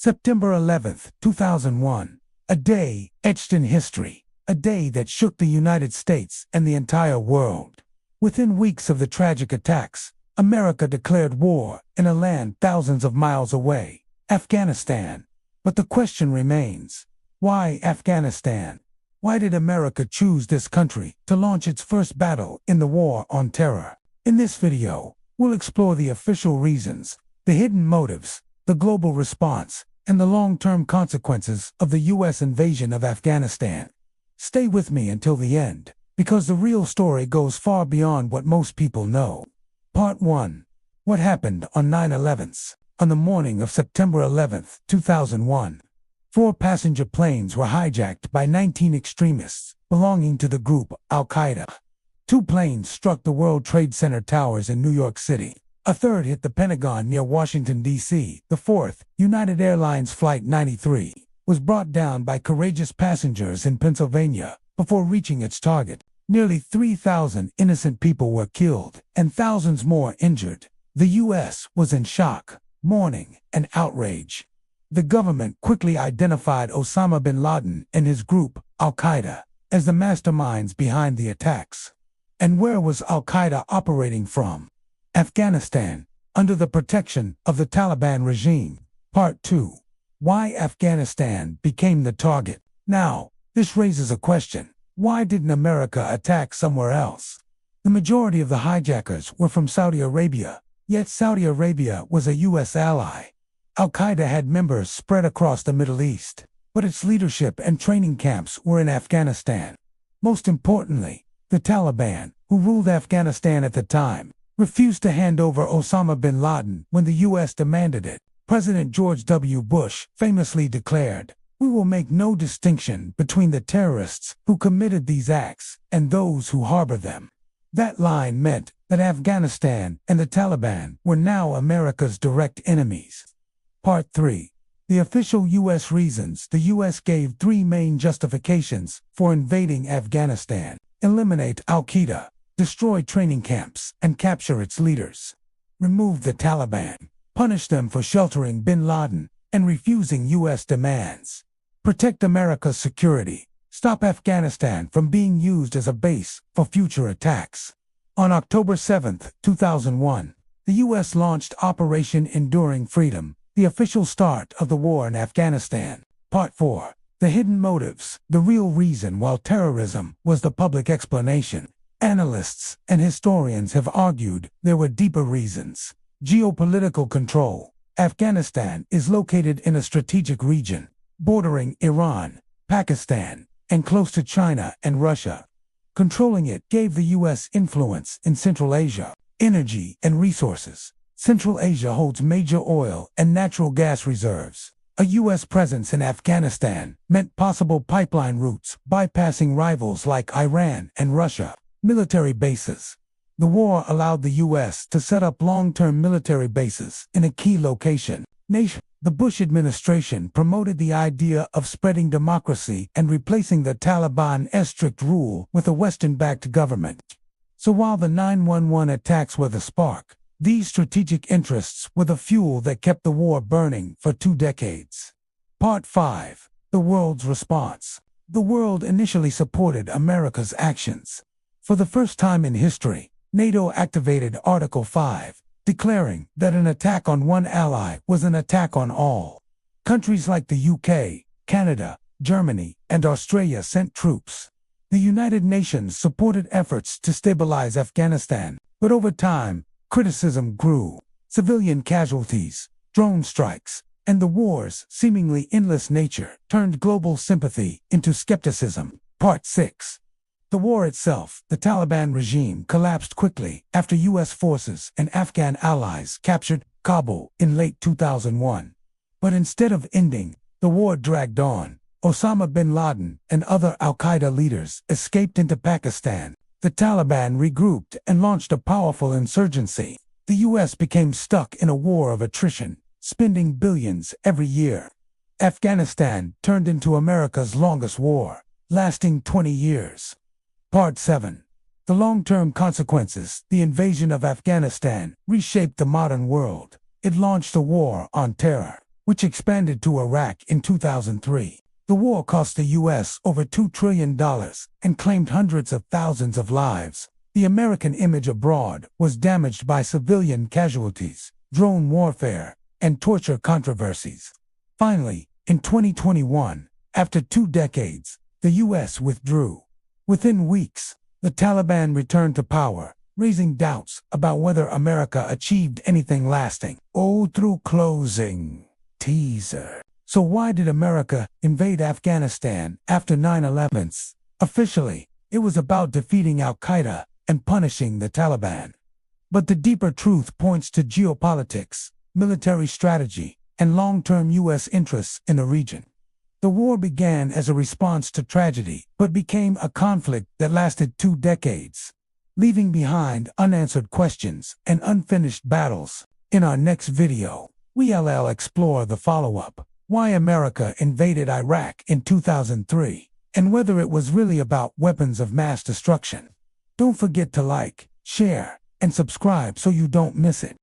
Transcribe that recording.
September 11th, 2001. A day etched in history. A day that shook the United States and the entire world. Within weeks of the tragic attacks, America declared war in a land thousands of miles away, Afghanistan. But the question remains, why Afghanistan? Why did America choose this country to launch its first battle in the war on terror? In this video, we'll explore the official reasons, the hidden motives, the global response, and the long-term consequences of the U.S. invasion of Afghanistan. Stay with me until the end, because the real story goes far beyond what most people know. Part 1. What happened on 9/11? On the morning of September 11th, 2001, 4 passenger planes were hijacked by 19 extremists belonging to the group al-Qaeda. 2 planes struck the World Trade Center towers in New York City. A third hit the Pentagon near Washington, D.C. The fourth, United Airlines Flight 93, was brought down by courageous passengers in Pennsylvania before reaching its target. Nearly 3,000 innocent people were killed and thousands more injured. The U.S. was in shock, mourning, and outrage. The government quickly identified Osama bin Laden and his group, al-Qaeda, as the masterminds behind the attacks. And where was al-Qaeda operating from? Afghanistan, under the protection of the Taliban regime. Part 2. Why Afghanistan became the target. Now, this raises a question. Why didn't America attack somewhere else? The majority of the hijackers were from Saudi Arabia, yet Saudi Arabia was a U.S. ally. Al-Qaeda had members spread across the Middle East, but its leadership and training camps were in Afghanistan. Most importantly, the Taliban, who ruled Afghanistan at the time, refused to hand over Osama bin Laden when the U.S. demanded it. President George W. Bush famously declared, "We will make no distinction between the terrorists who committed these acts and those who harbor them." That line meant that Afghanistan and the Taliban were now America's direct enemies. Part 3. The official U.S. reasons. The U.S. gave 3 main justifications for invading Afghanistan: eliminate al-Qaeda, destroy training camps, and capture its leaders; remove the Taliban, punish them for sheltering bin Laden and refusing U.S. demands; protect America's security, stop Afghanistan from being used as a base for future attacks. On October 7, 2001, the U.S. launched Operation Enduring Freedom, the official start of the war in Afghanistan. Part 4. The hidden motives, the real reason why terrorism was the public explanation. Analysts and historians have argued there were deeper reasons. Geopolitical control. Afghanistan is located in a strategic region, bordering Iran, Pakistan, and close to China and Russia. Controlling it gave the U.S. influence in Central Asia, energy and resources. Central Asia holds major oil and natural gas reserves. A U.S. presence in Afghanistan meant possible pipeline routes bypassing rivals like Iran and Russia. Military bases. The war allowed the U.S. to set up long-term military bases in a key location. The Bush administration promoted the idea of spreading democracy and replacing the Taliban's strict rule with a Western-backed government. So while the 9/11 attacks were the spark, these strategic interests were the fuel that kept the war burning for 2 decades. Part 5. The world's response. The world initially supported America's actions. For the first time in history, NATO activated Article 5, declaring that an attack on one ally was an attack on all. Countries like the UK, Canada, Germany, and Australia sent troops. The United Nations supported efforts to stabilize Afghanistan, but over time, criticism grew. Civilian casualties, drone strikes, and the war's seemingly endless nature turned global sympathy into skepticism. Part 6. The war itself. The Taliban regime collapsed quickly after U.S. forces and Afghan allies captured Kabul in late 2001. But instead of ending, the war dragged on. Osama bin Laden and other al-Qaeda leaders escaped into Pakistan. The Taliban regrouped and launched a powerful insurgency. The U.S. became stuck in a war of attrition, spending billions every year. Afghanistan turned into America's longest war, lasting 20 years. Part 7. The long-term consequences. The invasion of Afghanistan reshaped the modern world. It launched a war on terror. which expanded to Iraq in 2003. The war cost the U.S. over $2 trillion and claimed hundreds of thousands of lives. The American image abroad was damaged by civilian casualties, drone warfare, and torture controversies. Finally, in 2021, after 2 decades, the U.S. withdrew. Within weeks, the Taliban returned to power, raising doubts about whether America achieved anything lasting. Through closing teaser. So why did America invade Afghanistan after 9/11? Officially, it was about defeating al-Qaeda and punishing the Taliban. But the deeper truth points to geopolitics, military strategy, and long-term U.S. interests in the region. The war began as a response to tragedy, but became a conflict that lasted 2 decades, leaving behind unanswered questions and unfinished battles. In our next video, we'll explore the follow-up: why America invaded Iraq in 2003, and whether it was really about weapons of mass destruction. Don't forget to like, share, and subscribe so you don't miss it.